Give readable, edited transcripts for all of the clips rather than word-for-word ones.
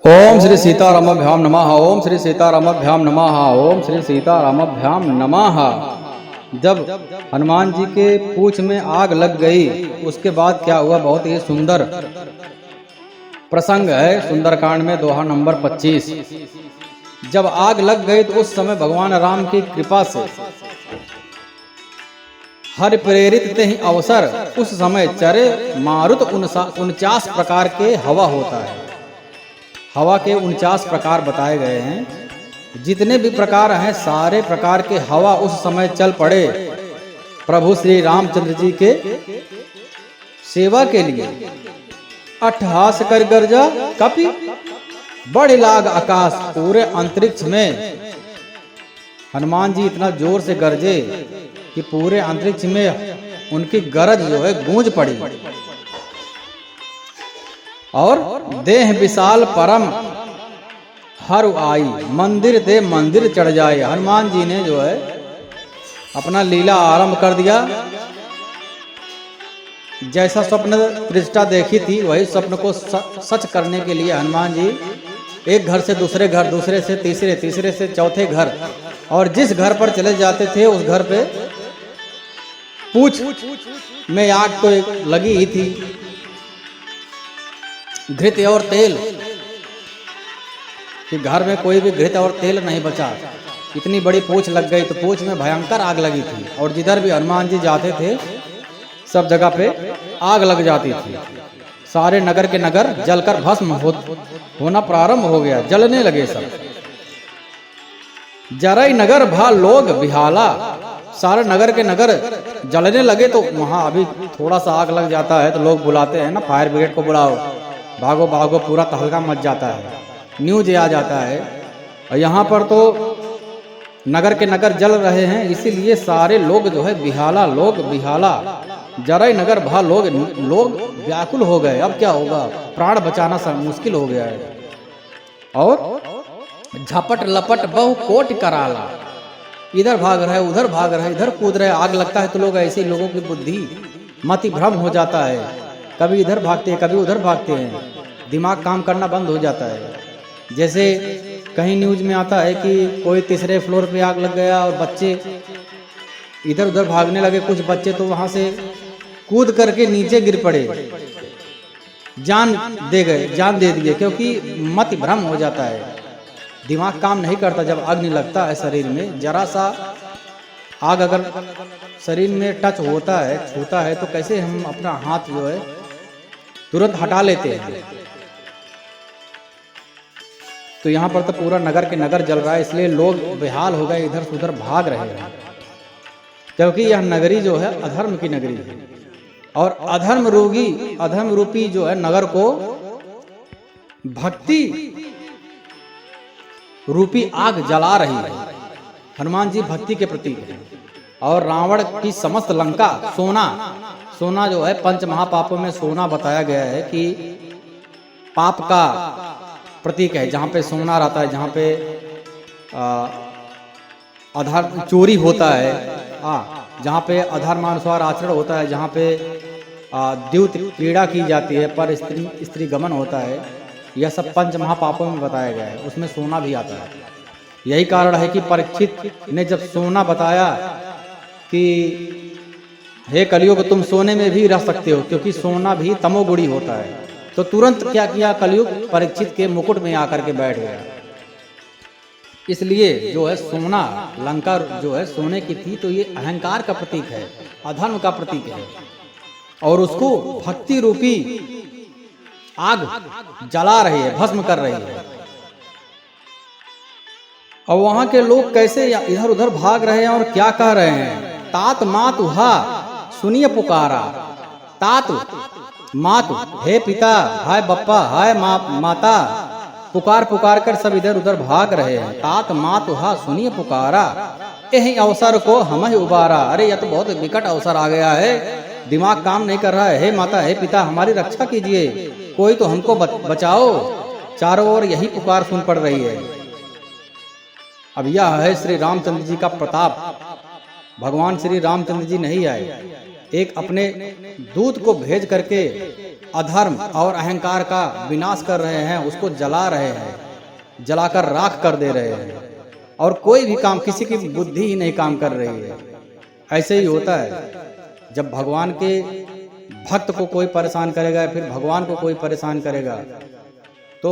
ओम श्री सीतारामभ्याम नमः। ओम श्री सीतारामभ्याम नमः। ओम श्री सीतारामभ्याम नमः। जब हनुमान जी के पूंछ में आग लग गई उसके बाद क्या हुआ, बहुत ही सुंदर प्रसंग है सुंदरकांड में दोहा नंबर 25। जब आग लग गई तो उस समय भगवान राम की कृपा से हर प्रेरित ते ही अवसर उस समय चरे मारुत 49 प्रकार के हवा होता है। हवा के 49 प्रकार बताए गए हैं। जितने भी प्रकार हैं सारे प्रकार के हवा उस समय चल पड़े प्रभु श्री रामचंद्र जी के सेवा के लिए। अट्ठहास कर गर्जा कपि बड़े लाग आकाश, पूरे अंतरिक्ष में हनुमान जी इतना जोर से गरजे कि पूरे अंतरिक्ष में उनकी गरज जो है गूंज पड़ी। और देह विशाल परम हर आई, मंदिर दे मंदिर चढ़ जाए। हनुमान जी ने जो है अपना लीला आरंभ कर दिया। जैसा स्वप्न दृष्टा देखी थी वही स्वप्न को सच करने के लिए हनुमान जी एक घर से दूसरे घर, दूसरे से तीसरे, तीसरे से चौथे घर, और जिस घर पर चले जाते थे उस घर पे पूंछ में आग तो लगी ही थी, घृत और तेल कि घर में कोई भी घृत और तेल नहीं बचा। इतनी बड़ी पूंछ लग गई तो पूंछ में भयंकर आग लगी थी। और जिधर भी हनुमान जी जाते थे सब जगह पे आग लग जाती थी। सारे नगर के नगर जलकर भस्म होना प्रारंभ हो गया, जलने लगे सब। जरई नगर भा लोग बिहाला, सारे नगर के नगर जलने लगे। तो वहां अभी थोड़ा सा आग लग जाता है तो लोग बुलाते हैं ना, फायर ब्रिगेड को बुलाओ, भागो भागो, पूरा तहलका मच जाता है, न्यूज आ जाता है। और यहाँ पर तो नगर के नगर जल रहे हैं, इसीलिए सारे लोग जो है बिहाला, लोग बिहाला, जरई नगर भा लोग व्याकुल हो गए। अब क्या होगा, प्राण बचाना मुश्किल हो गया है। और झपट लपट बहु कोट कराला, इधर भाग रहे उधर भाग रहे, इधर कूद रहे। आग लगता है तो लोग ऐसे लोगों की बुद्धि मति भ्रम हो जाता है, कभी इधर भागते हैं कभी उधर भागते हैं, दिमाग काम करना बंद हो जाता है। जैसे कहीं न्यूज में आता है कि कोई तीसरे फ्लोर पे आग लग गया और बच्चे इधर उधर भागने लगे। कुछ बच्चे तो वहां से कूद करके नीचे गिर पड़े, जान दे दिए, क्योंकि मति भ्रम हो जाता है, दिमाग काम नहीं करता। जब अग्नि लगता है शरीर में, जरा सा आग अगर शरीर में टच होता है, छूता है, तो कैसे हम अपना हाथ जो है तुरंत हटा लेते हैं। तो यहाँ पर तो पूरा नगर के नगर जल रहा है, इसलिए लोग बेहाल हो गए, इधर से उधर भाग रहे हैं, क्योंकि यह नगरी जो है अधर्म की नगरी है। और अधर्म रूपी जो है नगर को भक्ति रूपी आग जला रही है। हनुमान जी भक्ति के प्रतीक हैं। और रावण की समस्त लंका सोना जो है, पंच महापापों में सोना बताया गया है कि पाप का प्रतीक है। जहाँ पे सोना रहता है, जहाँ पे अधर्म चोरी होता है, जहाँ पे अधर्मानुसार आचरण होता है, जहाँ पे द्यूत पीड़ा की जाती है, पर स्त्री गमन होता है, यह सब पंच महापापों में बताया गया है। उसमें सोना भी आता है। यही कारण है कि परीक्षित ने जब सोना बताया कि हे कलयुग तुम सोने में भी रह सकते हो, क्योंकि सोना भी तमोगुणी होता है, तो तुरंत क्या किया कलयुग, परीक्षित के मुकुट में आकर के बैठ गया। इसलिए जो है सोना, लंका जो है सोने की थी, तो ये अहंकार का प्रतीक है, अधर्म का प्रतीक है। और उसको भक्ति रूपी आग जला रही है, भस्म कर रही है। और वहां के लोग कैसे इधर उधर भाग रहे हैं और क्या कह रहे हैं, तात मातु हा सुनिए पुकारा, तात मातु हे पिता, हाय बप्पा, हाय माता, पुकार पुकार कर सब इधर उधर भाग रहे हैं। तात मातु हा सुनिए पुकारा, यही अवसर को हम ही उबारा। अरे यह तो बहुत विकट अवसर आ गया है, दिमाग काम नहीं कर रहा है। हे माता, हे पिता, हमारी रक्षा कीजिए, कोई तो हमको बचाओ। चारों ओर यही पुकार सुन पड़ रही है। अब यह है श्री रामचंद्र जी का प्रताप। भगवान श्री रामचंद्र जी नहीं आए, एक अपने दूत को भेज करके अधर्म और अहंकार का विनाश कर रहे हैं, उसको जला रहे हैं, जलाकर राख कर दे रहे हैं। और कोई भी काम, किसी की बुद्धि ही नहीं काम कर रही है। ऐसे ही होता है जब भगवान के भक्त को कोई परेशान करेगा, फिर भगवान को कोई परेशान करेगा, तो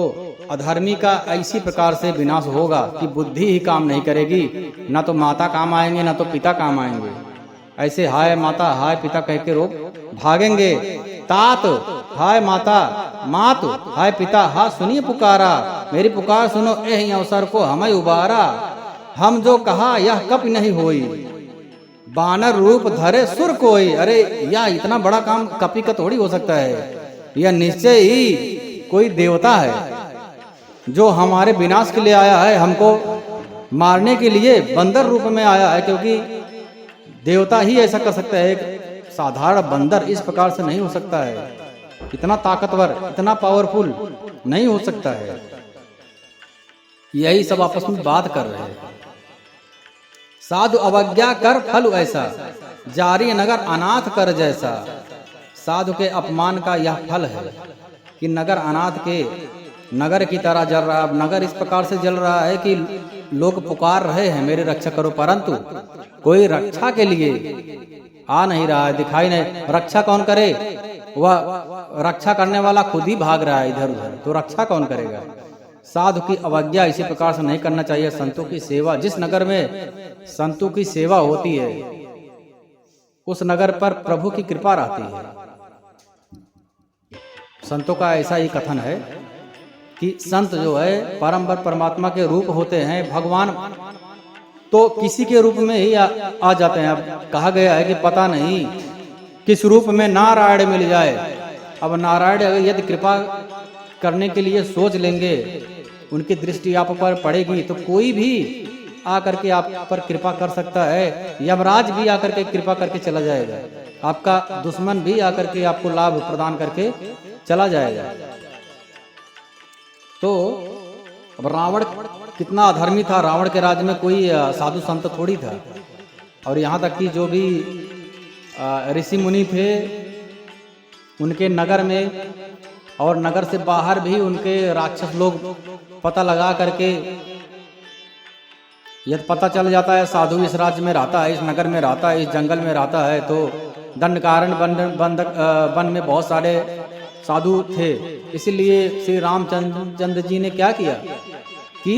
अधर्मी का इसी प्रकार से विनाश होगा कि बुद्धि ही काम नहीं करेगी। ना तो माता काम आएंगे, ना तो पिता काम आएंगे। ऐसे हाय माता हाय पिता कह के लोग भागेंगे। तात हाय माता, मात हाय पिता, हा सुनिए पुकारा, मेरी पुकार सुनो एहि अवसर को हमें उबारा। हम जो कहा यह कप नहीं होई, बानर रूप धरे सुर कोई। अरे यह इतना बड़ा काम कपी का थोड़ी हो सकता है, यह निश्चय ही कोई देवता है जो हमारे विनाश के लिए आया है, हमको मारने के लिए बंदर रूप में आया है। क्योंकि देवता ही ऐसा कर सकता है, एक साधारण बंदर इस प्रकार से नहीं हो सकता है, इतना ताकतवर, इतना पावरफुल नहीं हो सकता है। यही सब आपस में बात कर रहे हैं। साधु अवज्ञा कर फल ऐसा, जारी नगर अनाथ कर जैसा। साधु के अपमान का यह फल है कि नगर अनाथ के नगर की तरह जल रहा है। अब नगर इस प्रकार से जल रहा है कि लोग पुकार रहे हैं मेरे रक्षा करो, परंतु कोई रक्षा के लिए आ नहीं रहा है, दिखाई नहीं। रक्षा कौन करे? वह रक्षा करने वाला खुद ही भाग रहा है इधर उधर, तो रक्षा कौन करेगा? साधु की अवज्ञा इसी प्रकार से नहीं करना चाहिए। संतों की सेवा, जिस नगर में संतों की सेवा होती है उस नगर पर प्रभु की कृपा रहती है। संतों का ऐसा ही कथन है कि संत जो है परम परमात्मा के रूप होते हैं। भगवान तो किसी के रूप में ही आ जाते हैं। अब कहा गया है कि पता नहीं किस रूप में नारायण मिल जाए। अब नारायण अगर यदि कृपा करने के लिए सोच लेंगे, उनकी दृष्टि आप पर पड़ेगी, तो कोई भी आकर के आप पर कृपा कर सकता है। यमराज भी आकर के कृपा करके चला जाएगा, आपका दुश्मन भी आकर के आपको लाभ प्रदान करके चला जाएगा। तो अब रावण कितना अधर्मी था। रावण के राज्य में कोई साधु संत थोड़ी था। और यहाँ तक कि जो भी ऋषि मुनि थे उनके नगर में और नगर से बाहर भी उनके राक्षस लोग पता लगा करके, यदि पता चल जाता है साधु इस राज्य में रहता है, इस नगर में रहता है, इस जंगल में रहता है, तो दंडकारण्य वन में बहुत सारे साधु थे। इसलिए श्री रामचंद्र जी ने क्या किया कि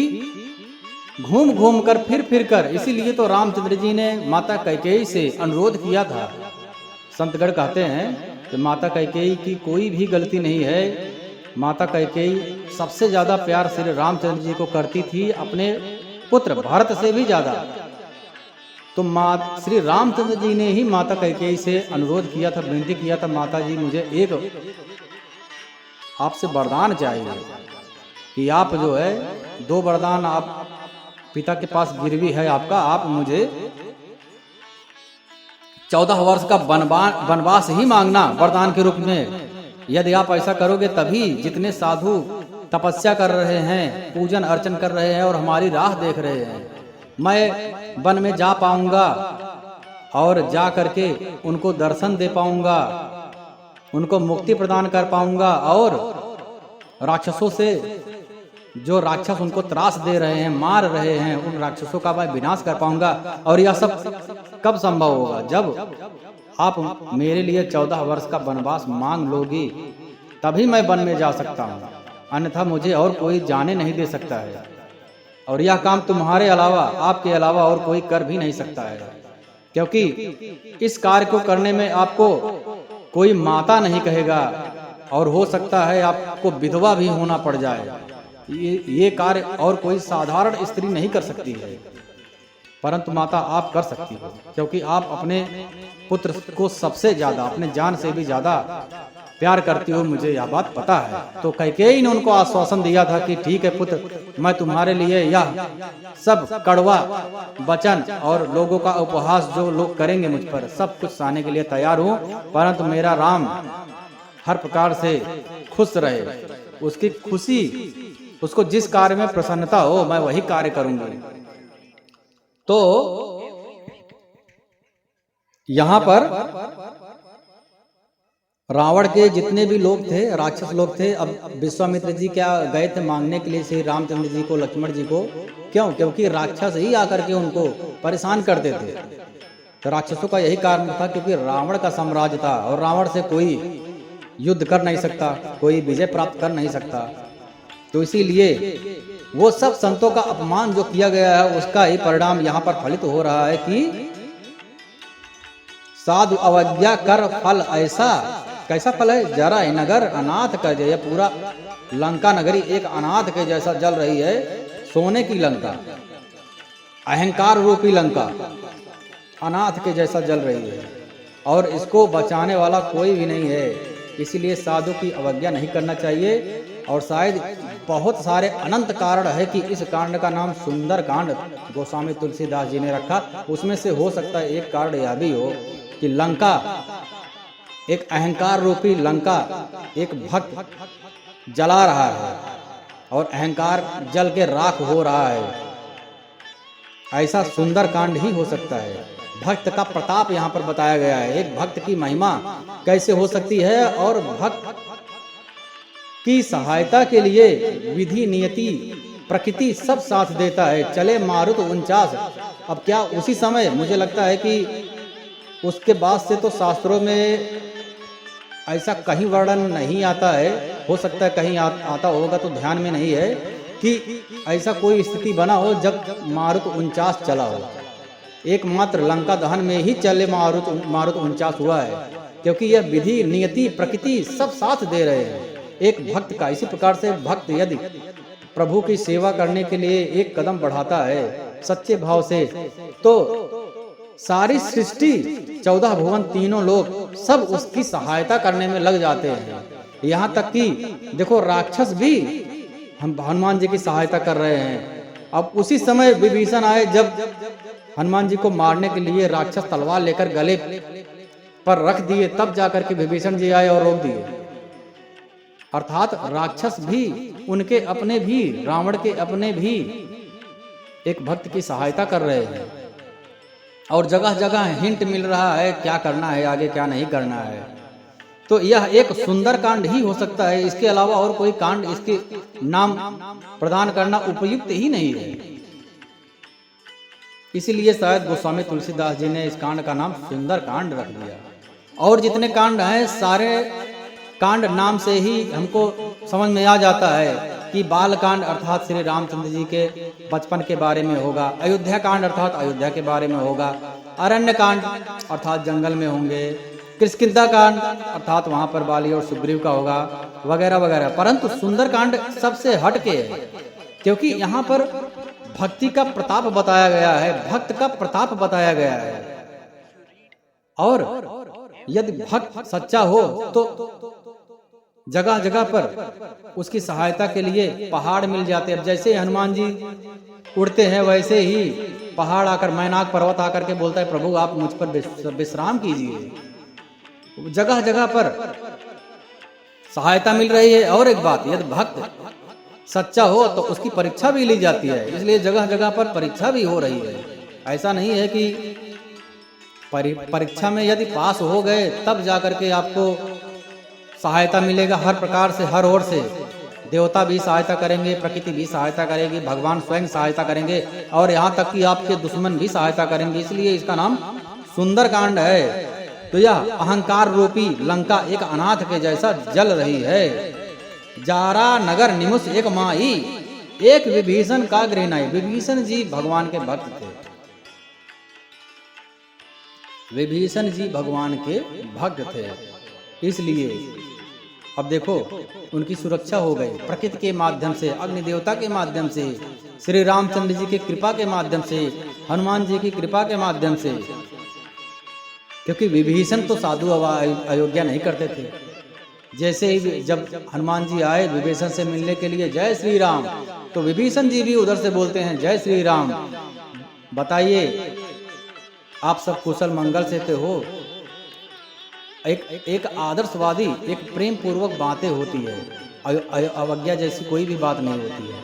घूम घूम कर फिर कर, इसीलिए तो रामचंद्र जी ने माता कैकेयी से अनुरोध किया था। संतगढ़ कहते हैं कि माता कैकेयी की कोई भी गलती नहीं है। माता कैकेयी सबसे ज्यादा प्यार श्री रामचंद्र जी को करती थी, अपने पुत्र भरत से भी ज्यादा। तो श्री रामचंद्र जी ने ही माता कैकेयी से अनुरोध किया था, विनती किया था, माता जी मुझे एक आपसे वरदान चाहिए कि आप जो है 2 वरदान, आप पिता के पास गिरवी है आपका, आप मुझे 14 वर्ष का वनवास ही मांगना वरदान के रूप में। यदि आप ऐसा करोगे तभी जितने साधु तपस्या कर रहे हैं, पूजन अर्चन कर रहे हैं और हमारी राह देख रहे हैं, मैं वन में जा पाऊंगा और जा करके उनको दर्शन दे पाऊंगा, उनको मुक्ति प्रदान कर पाऊंगा और राक्षसों से, जो राक्षस उनको त्रास दे रहे हैं, मार रहे हैं, उन राक्षसों का मैं विनाश कर पाऊंगा। और यह सब कब संभव होगा? जब आप मेरे लिए 14 वर्ष का वनवास मांग लोगी, तभी मैं वन में जा सकता हूँ, अन्यथा मुझे और कोई जाने नहीं दे सकता है। और यह काम तुम्हारे अलावा, आपके अलावा और कोई कर भी नहीं सकता है, क्योंकि इस कार्य को करने में आपको कोई माता नहीं कहेगा और हो सकता है आपको विधवा भी होना पड़ जाए। ये कार्य और कोई साधारण स्त्री नहीं कर सकती है, परंतु माता आप कर सकती हो, क्योंकि आप अपने पुत्र को सबसे ज्यादा, अपने जान से भी ज्यादा प्यार करती हो, मुझे यह बात पता है। तो कैकेयी ने उनको आश्वासन दिया था कि ठीक है पुत्र, मैं तुम्हारे लिए यह सब कड़वा वचन और लोगों का उपहास जो लोग करेंगे मुझ पर, सब कुछ सहने के लिए तैयार हूँ, परंतु मेरा राम हर प्रकार से खुश रहे, उसकी खुशी, उसको जिस कार्य में प्रसन्नता हो मैं वही कार्य करूंगी। तो यहां पर रावण के जितने भी लोग थे, राक्षस लोग थे, अब विश्वामित्र जी क्या गए थे मांगने के लिए श्री रामचंद्र जी को, लक्ष्मण जी को? क्यों? क्योंकि राक्षस ही आकर के उनको परेशान करते थे। तो राक्षसों का यही कारण था, क्योंकि रावण का साम्राज्य था और रावण से कोई युद्ध कर नहीं सकता, कोई विजय प्राप्त कर नहीं सकता। तो इसीलिए वो सब संतों का अपमान जो किया गया है, उसका ही परिणाम यहाँ पर फलित हो रहा है कि साधु अवज्ञा कर फल ऐसा। कैसा फल है? जरा नगर अनाथ का जय। पूरा लंका नगरी एक अनाथ के जैसा जल रही है, सोने की लंका, अहंकार रूपी लंका अनाथ के जैसा जल रही है, और इसको बचाने वाला कोई भी नहीं है। इसीलिए साधु की अवज्ञा नहीं करना चाहिए। और शायद बहुत सारे अनंत कारण है कि इस कांड का नाम सुंदर कांड गोस्वामी तुलसीदास जी ने रखा। उसमें से हो सकता है एक कारण यह भी हो कि लंका, एक अहंकार रूपी लंका, एक भक्त जला रहा है और अहंकार जल के राख हो रहा है। ऐसा सुंदर कांड ही हो सकता है। भक्त का प्रताप यहाँ पर बताया गया है। एक भक्त की महिमा कैसे हो सकती है, और भक्त की सहायता के लिए विधि, नियति, प्रकृति सब साथ देता है। चले मारुत 49। अब क्या उसी समय, मुझे लगता है कि उसके बाद से तो शास्त्रों में ऐसा कहीं वर्णन नहीं आता है, हो सकता है कहीं आता होगा तो ध्यान में नहीं है, कि ऐसा कोई स्थिति बना हो जब मारुत 49 चला हो। एकमात्र लंका दहन में ही चले मारुत 49 हुआ है, क्योंकि यह विधि, नियति, प्रकृति सब साथ दे रहे हैं एक भक्त का। इसी प्रकार से भक्त यदि प्रभु की सेवा करने के लिए एक कदम बढ़ाता है सच्चे भाव से, तो सारी सृष्टि, 14 भुवन, तीनों लोग सब उसकी सहायता करने में लग जाते हैं। यहाँ तक कि देखो, राक्षस भी हम हनुमान जी की सहायता कर रहे हैं। अब उसी समय विभीषण आए, जब हनुमान जी को मारने के लिए राक्षस तलवार लेकर गले पर रख दिए, तब जाकर के विभीषण जी आए और रोक दिए। अर्थात राक्षस भी, उनके अपने भी, रावण के अपने भी एक भक्त की सहायता कर रहे हैं। और जगह जगह हिंट मिल रहा है क्या करना है आगे, क्या नहीं करना है। तो यह एक सुंदर कांड ही हो सकता है। इसके अलावा और कोई कांड इसके नाम प्रदान करना उपयुक्त ही नहीं है। इसीलिए शायद गोस्वामी तुलसीदास जी ने इस कांड का नाम सुंदर कांड रख दिया। और जितने कांड हैं, सारे कांड नाम से ही हमको समझ में आ जाता है कि बाल कांड अर्थात श्री रामचंद्र जी के बचपन के बारे में होगा, अयोध्या कांड अर्थात अयोध्या के बारे में होगा, अरण्य कांड अर्थात जंगल में होंगे, किष्किंधा कांड अर्थात वहां पर बाली और सुग्रीव का होगा, वगैरह वगैरह। परंतु सुंदर कांड सबसे हट के है, क्योंकि यहाँ पर भक्ति का प्रताप बताया गया है, भक्त का प्रताप बताया गया है। और यदि भक्त सच्चा हो तो जगह जगह पर उसकी सहायता के लिए पहाड़ मिल जाते हैं। अब जैसे हनुमान जी उड़ते हैं, वैसे ही पहाड़ आकर, मैनाक पर्वत आकर के बोलता है, प्रभु आप मुझ पर विश्राम कीजिए। जगह जगह पर सहायता मिल रही है। और एक बात, यदि भक्त सच्चा हो तो उसकी परीक्षा भी ली जाती है, इसलिए जगह जगह पर परीक्षा भी हो रही है। ऐसा नहीं है कि परीक्षा में यदि पास हो गए तब जाकर के आपको सहायता मिलेगा। हर प्रकार से, हर ओर से देवता भी सहायता करेंगे, प्रकृति भी सहायता करेगी, भगवान स्वयं सहायता करेंगे, और यहाँ तक कि आपके दुश्मन भी सहायता करेंगे। इसलिए इसका नाम सुंदर कांड है। तो यह अहंकार रूपी लंका एक अनाथ के जैसा जल रही है। जारा नगर निमुष एक माई, एक विभीषण का गृहनाई। विभीषण जी भगवान के भक्त थे। विभीषण जी भगवान के भक्त थे, इसलिए अब देखो उनकी सुरक्षा हो गई प्रकृति के माध्यम से, अग्नि देवता के माध्यम से, श्री रामचंद्र जी की कृपा के माध्यम से, हनुमान जी की कृपा के माध्यम से। क्योंकि विभीषण तो साधु अयोग्या नहीं करते थे। जैसे ही जब हनुमान जी आए विभीषण से मिलने के लिए, जय श्री राम, तो विभीषण जी भी उधर से बोलते हैं, जय श्री राम, बताइए आप सब कुशल मंगल से तो हो। एक आदर्शवादी, एक प्रेम पूर्वक बातें होती है, अवज्ञा जैसी कोई भी बात नहीं होती है।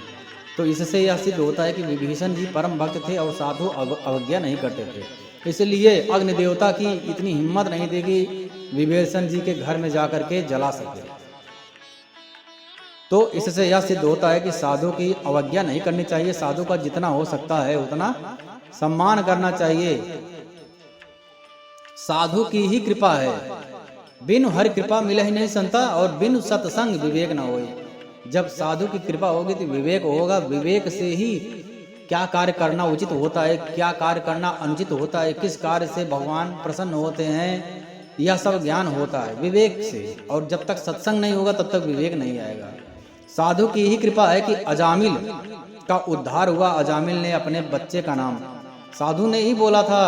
तो इससे यह सिद्ध होता है कि विभीषण जी परम भक्त थे और साधु अवज्ञा नहीं करते थे। इसलिए अग्नि देवता की इतनी हिम्मत नहीं थी कि विभीषण जी के घर में जाकर के जला सके। तो इससे यह सिद्ध होता है कि साधु की अवज्ञा नहीं करनी चाहिए, साधु का जितना हो सकता है उतना सम्मान करना चाहिए। साधु की ही कृपा है, बिनु हरि कृपा मिले ही नहीं संता, और बिनु सत्संग विवेक न होए। जब साधु की कृपा होगी तो विवेक होगा, विवेक से ही क्या कार्य करना उचित होता है, क्या कार्य करना अनुचित होता है, किस कार्य से भगवान प्रसन्न होते हैं, यह सब ज्ञान होता है विवेक से। और जब तक सत्संग नहीं होगा तब तक विवेक नहीं आएगा। साधु की ही कृपा है कि अजामिल का उद्धार हुआ। अजामिल ने अपने बच्चे का नाम साधु ने ही बोला था।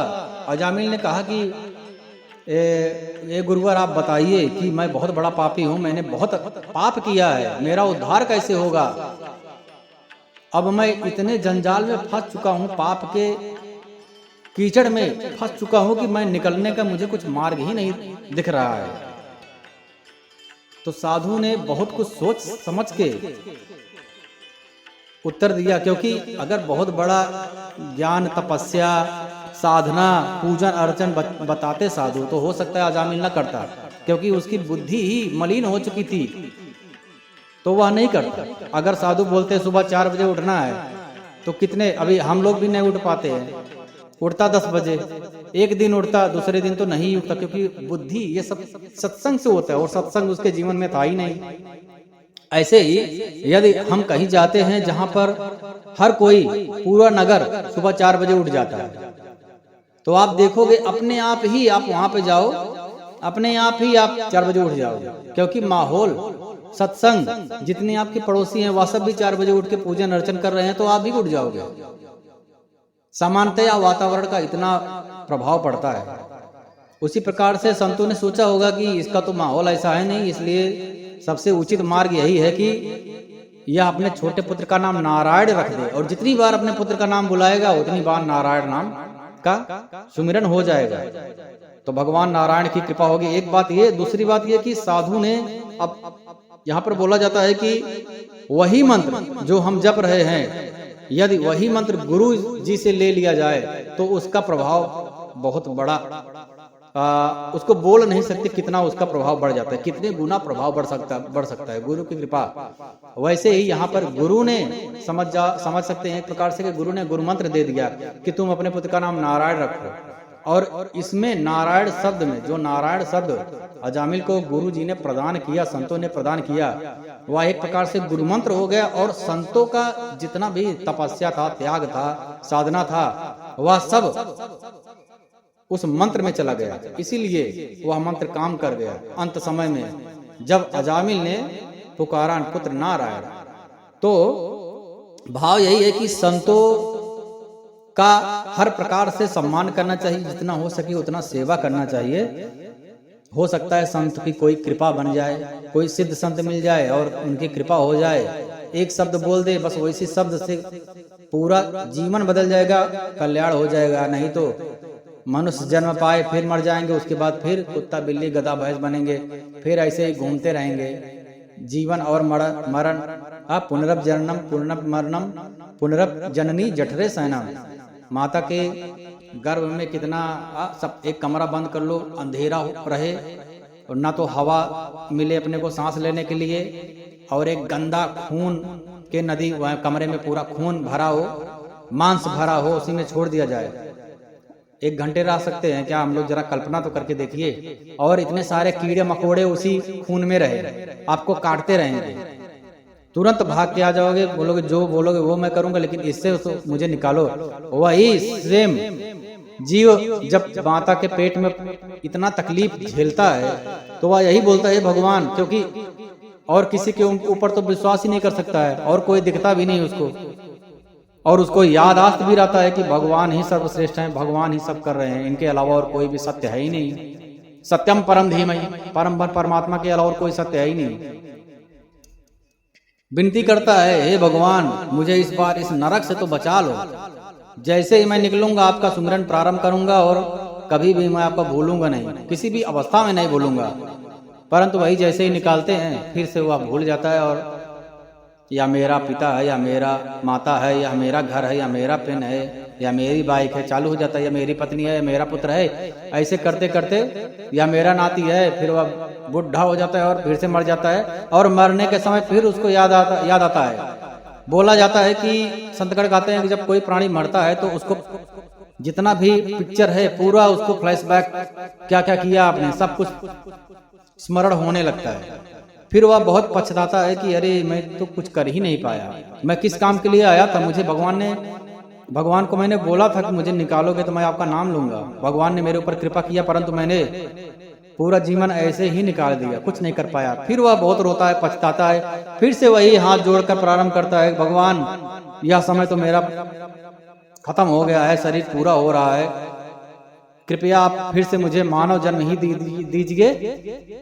अजामिल ने कहा कि ये गुरुवर आप बताइए कि मैं बहुत बड़ा पापी हूँ, मैंने बहुत पाप किया है, मेरा उद्धार कैसे होगा। अब मैं इतने जंजाल में फंस चुका हूँ, पाप के कीचड़ में फंस चुका हूँ कि मैं निकलने का मुझे कुछ मार्ग ही नहीं दिख रहा है। तो साधु ने बहुत कुछ सोच समझ के उत्तर दिया, क्योंकि अगर बहुत बड़ा ज्ञान तपस्या साधना पूजन अर्चन बताते साधु तो हो सकता है अजामिल न करता, क्योंकि उसकी बुद्धि ही मलिन हो चुकी थी तो वह नहीं करता। अगर साधु बोलते सुबह 4 बजे उठना है तो कितने, अभी हम लोग भी नहीं उठ पाते हैं, उठता 10 बजे, एक दिन उठता दूसरे दिन तो नहीं उठता, क्योंकि बुद्धि ये सब सत्संग से होता है और सत्संग उसके जीवन में था ही नहीं। ऐसे ही यदि हम कहीं जाते हैं जहां पर हर कोई पूरा नगर सुबह 4 बजे उठ जाता है तो आप देखोगे अपने आप ही आप वहां पे जाओ, अपने आप ही आप 4 बजे उठ जाओगे, क्योंकि माहौल सत्संग जितने आपके पड़ोसी हैं वह सब भी 4 बजे उठ के पूजन अर्चन कर रहे हैं तो आप भी उठ जाओगे। सामान्यतया वातावरण का इतना प्रभाव पड़ता है। उसी प्रकार से संतों ने सोचा होगा कि इसका तो माहौल ऐसा है नहीं, इसलिए सबसे उचित मार्ग यही है कि यह अपने छोटे पुत्र का नाम नारायण रख दे, और जितनी बार अपने पुत्र का नाम बुलाएगा उतनी बार नारायण नाम का सुमिरन हो जाएगा तो भगवान नारायण की कृपा होगी। एक बात ये, दूसरी बात ये कि साधु ने, अब यहाँ पर बोला जाता है कि वही मंत्र जो हम जप रहे हैं यदि वही मंत्र गुरु जी से ले लिया जाए तो उसका प्रभाव बहुत बड़ा, उसको बोल नहीं सकते कितना उसका प्रभाव बढ़ जाता है, कितने गुना प्रभाव बढ़ सकता है गुरु की कृपा। वैसे ही यहाँ पर गुरु ने समझ सकते हैं एक प्रकार से कि गुरु ने गुरु मंत्र दे दिया कि तुम अपने पुत्र का नाम नारायण रखो, और इसमें नारायण शब्द में जो नारायण शब्द अजामिल को गुरु जी ने प्रदान किया, संतों ने प्रदान किया, वह एक प्रकार से गुरु मंत्र हो गया। और संतों का जितना भी तपस्या था, त्याग था, साधना था, वह सब उस मंत्र में चला गया, इसीलिए वह मंत्र काम कर गया। अंत समय में जब अजामिल ने पुकारा पुत्र नारायण, तो भाव यही है कि संतों का हर प्रकार से सम्मान करना चाहिए, जितना हो सके उतना सेवा करना चाहिए। हो सकता है संत की कोई कृपा बन जाए, कोई सिद्ध संत मिल जाए और उनकी कृपा हो जाए, एक शब्द बोल दे बस वैसी शब्द से पूरा जीवन बदल जाएगा, कल्याण हो जाएगा। नहीं तो मनुष्य जन्म पाए फिर मर जाएंगे, उसके बाद फिर कुत्ता बिल्ली गधा भैंस बनेंगे, फिर ऐसे ही घूमते रहेंगे। जीवन और मरण, पुनरप जननम पुनरप मरणम पुनरप जननी जठरे शयनम। माता के गर्भ में कितना सब, एक कमरा बंद कर लो, अंधेरा रहे और ना तो हवा मिले अपने को सांस लेने के लिए, और एक गंदा खून के नदी वह कमरे में पूरा खून भरा हो, मांस भरा हो, उसी में छोड़ दिया जाए। 1 घंटे रह सकते हैं क्या? हम लोग जरा कल्पना तो करके देखिए। और इतने सारे कीड़े मकोड़े उसी खून में रहे, आपको काटते रहेंगे, तुरंत भाग के आ जाओगे, बोलोगे जो बोलोगे वो मैं करूंगा, लेकिन इससे तो मुझे निकालो। वही सेम जीव जब माता के पेट में इतना तकलीफ झेलता है तो वह यही बोलता है भगवान, क्योंकि और किसी के ऊपर तो विश्वास ही नहीं कर सकता है, और कोई दिखता भी नहीं उसको, और उसको यादाश्त भी रहता है कि भगवान ही सर्वश्रेष्ठ हैं, भगवान ही सब कर रहे हैं, इनके अलावा और कोई भी सत्य है ही नहीं। सत्यम परम धीमहि, परम परमात्मा के अलावा कोई सत्य है ही नहीं। विनती करता है, हे भगवान मुझे इस बार इस नरक से तो बचा लो। जैसे ही मैं निकलूंगा आपका सुमिरन प्रारंभ करूंगा, और कभी भी मैं आपको भूलूंगा नहीं, किसी भी अवस्था में नहीं भूलूंगा। परंतु वही जैसे ही निकालते हैं फिर से वह भूल जाता है, और या मेरा पिता है, या मेरा माता है, या मेरा घर है, या मेरा पेन है, या मेरी बाइक है, चालू हो जाता है, या मेरी पत्नी है, या मेरा पुत्र है। ऐसे करते करते या मेरा नाती है, फिर वह बुढ़ा हो जाता है और फिर से मर जाता है, और मरने के समय फिर उसको याद आता है। बोला जाता है कि संतगण कहते हैं कि जब कोई प्राणी मरता है तो उसको जितना भी पिक्चर है पूरा उसको फ्लैशबैक, क्या क्या किया आपने, सब कुछ स्मरण होने लगता है। फिर वह बहुत पछताता है कि अरे मैं तो कुछ कर ही नहीं पाया, मैं किस काम के लिए आया था। मुझे भगवान को मैंने बोला था कि मुझे निकालोगे तो मैं आपका नाम लूंगा। भगवान ने मेरे ऊपर कृपा किया, परंतु मैंने पूरा जीवन ऐसे ही निकाल दिया, कुछ नहीं कर पाया। फिर वह बहुत रोता है, पछताता है, फिर से वही हाथ जोड़कर प्रारंभ करता है, भगवान यह समय तो मेरा खत्म हो गया है, शरीर पूरा हो रहा है, कृपया आप फिर से मुझे मानव जन्म ही दीजिए,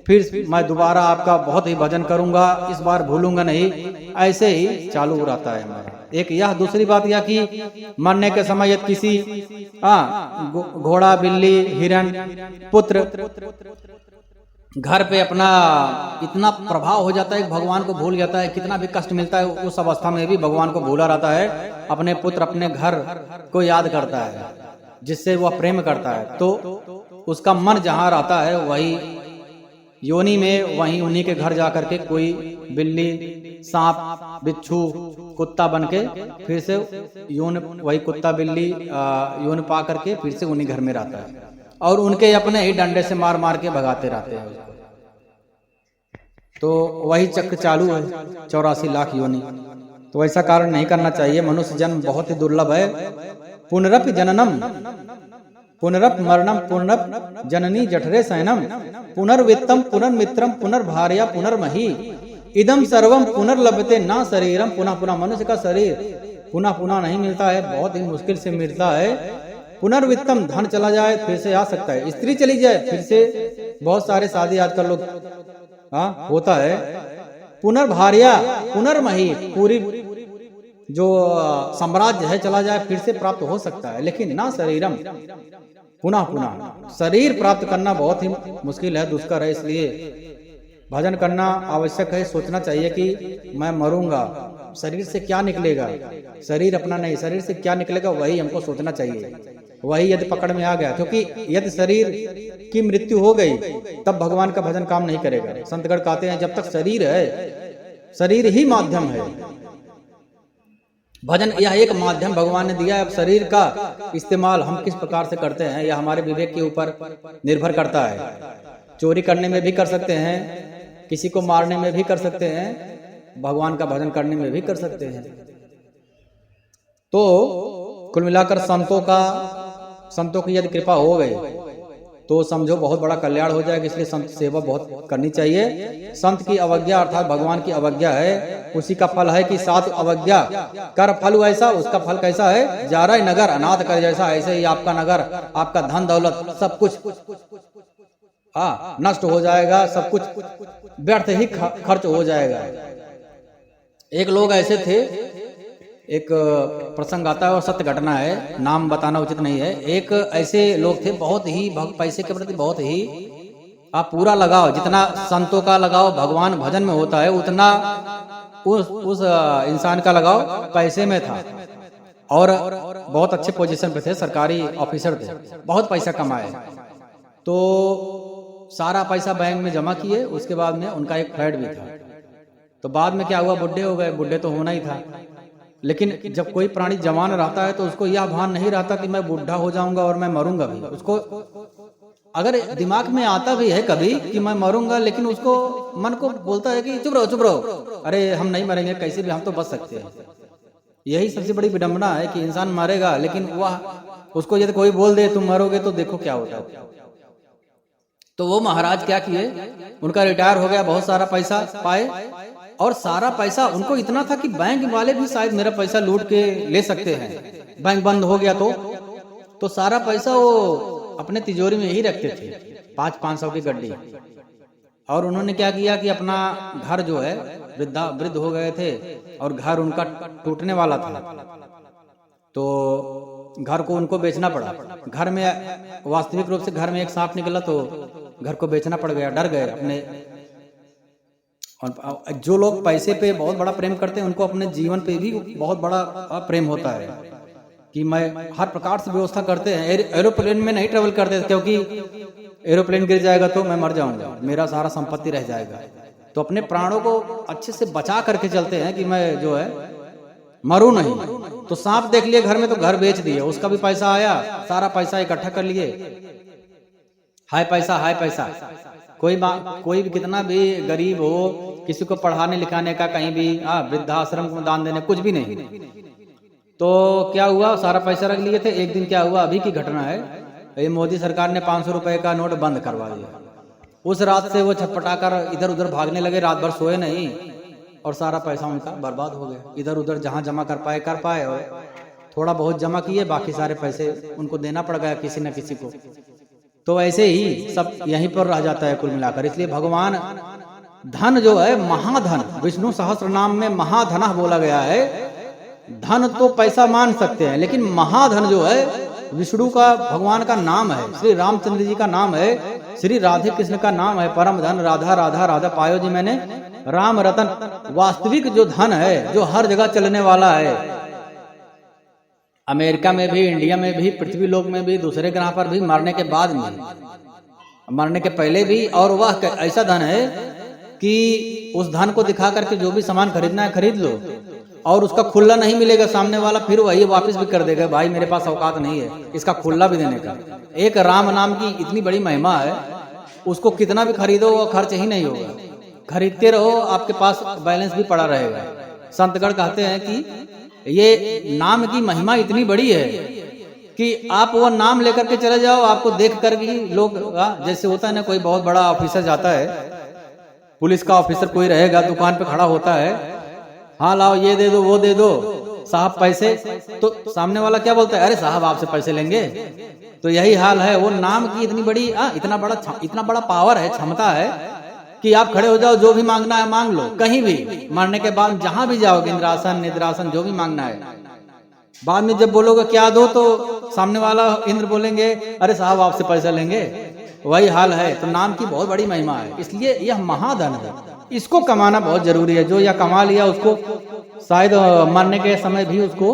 फिर मैं दोबारा आपका बहुत ही भजन करूंगा, इस बार भूलूंगा नहीं। ऐसे ही चालू रहता है हमारा। एक यह, दूसरी बात यह कि मरने के समय यदि किसी घोड़ा, बिल्ली, हिरण, पुत्र घर पे अपना इतना प्रभाव हो जाता है, भगवान को भूल जाता है, कितना भी कष्ट मिलता है उस अवस्था में भी भगवान को भूला रहता है, अपने पुत्र, अपने घर को याद करता है, जिससे वह प्रेम करता है। तो उसका मन जहाँ रहता है वही योनि में, वहीं उन्हीं के घर जाकर के कोई बिल्ली, सांप, बिच्छू, कुत्ता बन के फिर से योन, वही कुत्ता बिल्ली योन पा करके फिर से उन्हीं घर में रहता है, और उनके अपने ही डंडे से मार मार के भगाते रहते हैं उसको। तो वही चक्र चालू है, 84 लाख योनि। तो ऐसा कारण नहीं करना चाहिए। मनुष्य जन्म बहुत ही दुर्लभ है। पुनरपि जननम, पुनरप मरणम, पुनरप जननी जठरे शयनम, पुनर्वित्तम, पुनर्मित्रम, पुनर्भार्या, पुनर्मही, इदम सर्वम पुनर्लभते ना शरीरम। पुनः पुनः मनुष्य का शरीर पुनः पुनः नहीं मिलता है, बहुत ही मुश्किल से मिलता है। पुनर्वित्तम, धन चला जाए फिर से आ सकता है, स्त्री चली जाए फिर से, बहुत सारे शादी आजकल लोग होता है। पुनर्भार्या, पुनर्मही, पूरी जो साम्राज्य है चला जाए फिर से प्राप्त हो सकता है, लेकिन ना शरीरम, पुनः पुनः शरीर प्राप्त करना बहुत ही मुश्किल है, दुष्कर है। इसलिए भजन करना आवश्यक है। सोचना चाहिए कि मैं मरूंगा, शरीर से क्या निकलेगा, शरीर अपना नहीं, शरीर से क्या निकलेगा वही हमको सोचना चाहिए। वही यदि पकड़ में आ गया, क्योंकि यदि शरीर की मृत्यु हो गई तब भगवान का भजन काम नहीं करेगा। संतगण कहते हैं जब तक शरीर है, शरीर ही माध्यम है, भजन यह एक माध्यम भगवान ने दिया है। अब शरीर का इस्तेमाल हम किस प्रकार से करते हैं यह हमारे विवेक के ऊपर निर्भर करता है। चोरी करने में भी कर सकते हैं, किसी को मारने में भी कर सकते हैं, भगवान का भजन करने में भी कर सकते हैं। तो कुल मिलाकर संतों की यदि कृपा हो गई तो समझो बहुत बड़ा कल्याण हो जाएगा। इसलिए संत सेवा बहुत करनी चाहिए। संत की अवज्ञा अर्थात भगवान की अवज्ञा है, उसी का फल है कि सात अवज्ञा कर फल ऐसा, उसका फल कैसा है, जा रहा नगर अनाथ कर जैसा। ऐसे ही आपका नगर, आपका धन दौलत सब कुछ नष्ट हो जाएगा, सब कुछ व्यर्थ ही खर्च हो जाएगा। एक लोग ऐसे थे, एक प्रसंग आता है और सत्य घटना है, नाम बताना उचित नहीं है। एक ऐसे लोग थे, बहुत ही पैसे के प्रति बहुत ही आप पूरा लगाओ, जितना संतों का लगाओ भगवान भजन में होता है उतना उस इंसान का लगाओ पैसे में था, और बहुत अच्छे पोजीशन पे थे, सरकारी ऑफिसर थे, बहुत पैसा कमाए। तो सारा पैसा बैंक में जमा किए, उसके बाद में उनका एक फ्लैट भी था। तो बाद में क्या हुआ, बुढ़े हो गए, बुढ़े तो होना ही था। लेकिन जब कोई प्राणी जवान रहता है तो उसको यह भान नहीं रहता कि मैं बूढ़ा हो जाऊंगा और मैं मरूंगा भी। उसको अगर दिमाग में आता भी है कभी कि मैं मरूंगा, लेकिन उसको मन को बोलता है कि चुप रहो, अरे हम नहीं मरेंगे, कैसे भी हम तो बच सकते हैं। यही सबसे बड़ी विडंबना है कि इंसान मरेगा, लेकिन वह उसको यदि कोई बोल दे तुम मरोगे तो देखो क्या होता है। तो वो महाराज क्या किए, उनका रिटायर हो गया, बहुत सारा पैसा पाए, और सारा पैसा उनको इतना था कि बैंक वाले भी शायद मेरा पैसा लूट के ले सकते हैं, बैंक बंद हो गया तो सारा पैसा वो अपने तिजोरी में ही रखते थे, 500 की गड्डी। और उन्होंने क्या किया कि अपना घर जो है, वृद्ध हो गए थे और घर उनका टूटने वाला था, तो घर को उनको बेचना पड़ा। घर में वास्तविक रूप से घर में एक सांप निकला तो घर को बेचना पड़ गया, डर गए अपने। और जो लोग पैसे पे बहुत बड़ा प्रेम करते हैं उनको अपने जीवन पे भी बहुत बड़ा प्रेम होता है। कि मैं हर प्रकार से व्यवस्था करते हैं। एरोप्लेन में नहीं ट्रेवल करते क्योंकि एरोप्लेन गिर जाएगा तो मैं मर जाऊंगा, मेरा सारा संपत्ति रह जाएगा। तो अपने प्राणों को अच्छे से बचा करके चलते हैं कि मैं जो है मरूं नहीं। तो सांप देख लिए घर में तो घर बेच दिए, उसका भी पैसा आया, सारा पैसा इकट्ठा कर लिए। हाय पैसा, हाय पैसा। कोई भी कितना भी गरीब हो, किसी को पढ़ाने लिखाने का कहीं भी वृद्धाश्रम को दान देने कुछ भी नहीं। तो क्या हुआ, सारा पैसा रख लिए थे। एक दिन क्या हुआ, अभी की घटना है, ये मोदी सरकार ने 500 रुपए का नोट बंद करवा दिया। उस रात से वो छटपटाकर इधर उधर भागने लगे, रात भर सोए नहीं और सारा पैसा उनका बर्बाद हो गया। इधर उधर जहां जमा कर पाए और थोड़ा बहुत जमा किए, बाकी सारे पैसे उनको देना पड़ गया किसी न किसी को। तो ऐसे ही सब यहीं पर रह जाता है कुल मिलाकर। इसलिए भगवान धन जो है महाधन, विष्णु सहस्त्र नाम में महाधन बोला गया है। धन तो पैसा मान सकते हैं, लेकिन महाधन जो है विष्णु का, भगवान का नाम है, श्री रामचंद्र जी का नाम है, श्री राधे कृष्ण का नाम है। परम धन राधा राधा राधा पायो जी मैंने राम रतन। वास्तविक जो धन है, जो हर जगह चलने वाला है, अमेरिका में भी, इंडिया में भी, पृथ्वी लोक में भी, दूसरे ग्रह पर भी, मरने के बाद में, मरने के पहले भी। और वह ऐसा धन है कि उस धन को दिखा करके जो भी सामान खरीदना है खरीद लो, और उसका खुल्ला नहीं मिलेगा सामने वाला, फिर वही वापस भी कर देगा, भाई मेरे पास औकात नहीं है इसका खुल्ला भी देने का। एक राम नाम की इतनी बड़ी महिमा है, उसको कितना भी खरीदो वो खर्च ही नहीं होगा, खरीदते रहो, आपके पास बैलेंस भी पड़ा रहेगा। संतगण कहते हैं कि ये नाम की महिमा इतनी बड़ी है कि आप वो नाम लेकर के चले जाओ, आपको देख कर भी लोग, जैसे होता है ना, कोई बहुत बड़ा ऑफिसर जाता है, पुलिस का ऑफिसर कोई रहेगा, दुकान पे खड़ा होता है, हाँ लाओ ये दे दो वो दे दो साहब पैसे, तो सामने वाला क्या बोलता है, अरे साहब आपसे पैसे लेंगे। तो यही हाल है, वो नाम की इतनी बड़ी इतना बड़ा पावर है, क्षमता है कि आप खड़े हो जाओ, जो भी मांगना है मांग लो, कहीं भी, मरने के बाद जहां भी जाओगे, इंद्रासन निद्रासन जो भी मांगना है। बाद में जब बोलोगे क्या दो, तो सामने वाला इंद्र बोलेंगे अरे साहब आपसे पैसा लेंगे। वही हाल है। तो नाम की बहुत बड़ी महिमा है, इसलिए यह महाधन है, इसको कमाना बहुत जरूरी है। जो यह कमा लिया उसको शायद मरने के समय भी उसको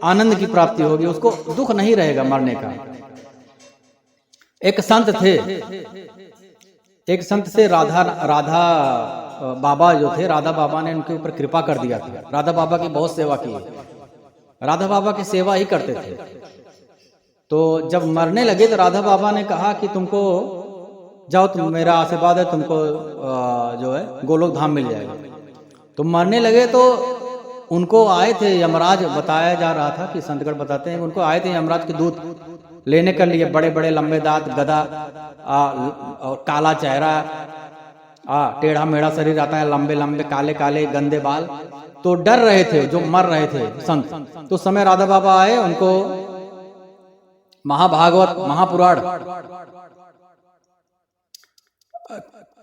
आनंद की प्राप्ति होगी, उसको दुख नहीं रहेगा मरने का। एक संत थे, एक संत से राधा बाबा जो थे, राधा बाबा ने उनके ऊपर कृपा कर दिया था। राधा बाबा की बहुत सेवा की, राधा बाबा की सेवा ही करते थे। तो जब मरने लगे तो राधा बाबा ने कहा कि तुमको जाओ, तुम, मेरा आशीर्वाद है, तुमको जो है गोलोक धाम मिल जाएगा। तो मरने लगे तो उनको आए थे यमराज, बताया जा रहा था कि संतगढ़ बताते हैं, उनको आए थे यमराज के दूत लेने के लिए, बड़े बड़े लंबे दांत, गदा और काला चेहरा, टेढ़ा मेढ़ा शरीर आता है, लंबे लंबे काले काले गंदे बाल। तो डर रहे थे जो मर रहे थे संत। तो समय राधा बाबा आए, उनको महाभागवत महापुराण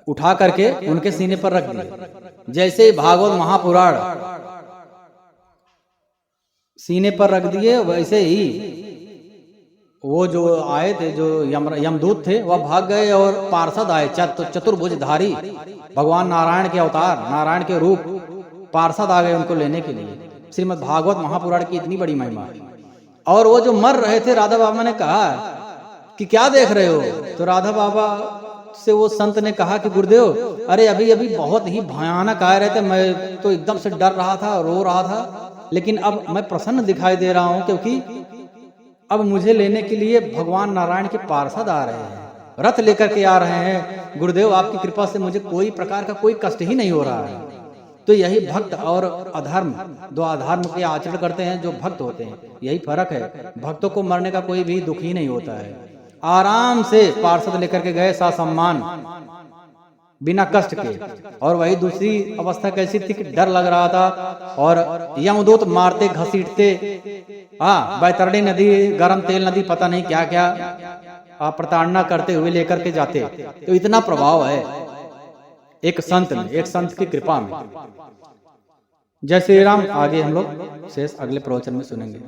उठा करके उनके सीने पर रख दिए। जैसे ही भागवत महापुराण सीने पर रख दिए, वैसे ही वो जो आए थे, जो यमदूत थे, वह भाग गए और पार्षद आए, चतुर्भुजधारी भगवान नारायण के अवतार, नारायण के रूप पार्षद आ गए उनको लेने के लिए। श्रीमद् भागवत महापुराण की इतनी बड़ी महिमा है। और वो जो मर रहे थे, राधा बाबा ने कहा कि क्या देख रहे हो? तो राधा बाबा से वो संत ने कहा कि गुरुदेव, अरे अभी अभी बहुत ही भयानक आ रहे थे, मैं तो एकदम से डर रहा था, रो रहा था, लेकिन अब मैं प्रसन्न दिखाई दे रहा हूं, क्योंकि अब मुझे लेने के लिए भगवान नारायण के पार्षद आ रहे हैं, रथ लेकर के आ रहे हैं। गुरुदेव आपकी कृपा से मुझे कोई प्रकार का कोई कष्ट ही नहीं हो रहा है। तो यही भक्त और अधर्म, दो अधर्म के आचरण करते हैं जो भक्त होते हैं, यही फर्क है। भक्तों को मरने का कोई भी दुख ही नहीं होता है। आराम से पार्षद लेकर के गए, सम्मान, बिना कष्ट के। और वही दूसरी अवस्था कैसी थी कि डर लग रहा था, और यमदूत मारते घसीटते, बैतरणी नदी, गरम तेल नदी, पता नहीं क्या क्या प्रताड़ना करते हुए लेकर के जाते। तो इतना प्रभाव है एक संत में, एक संत की कृपा में। जय श्री राम। आगे हम लोग शेष अगले प्रवचन में सुनेंगे।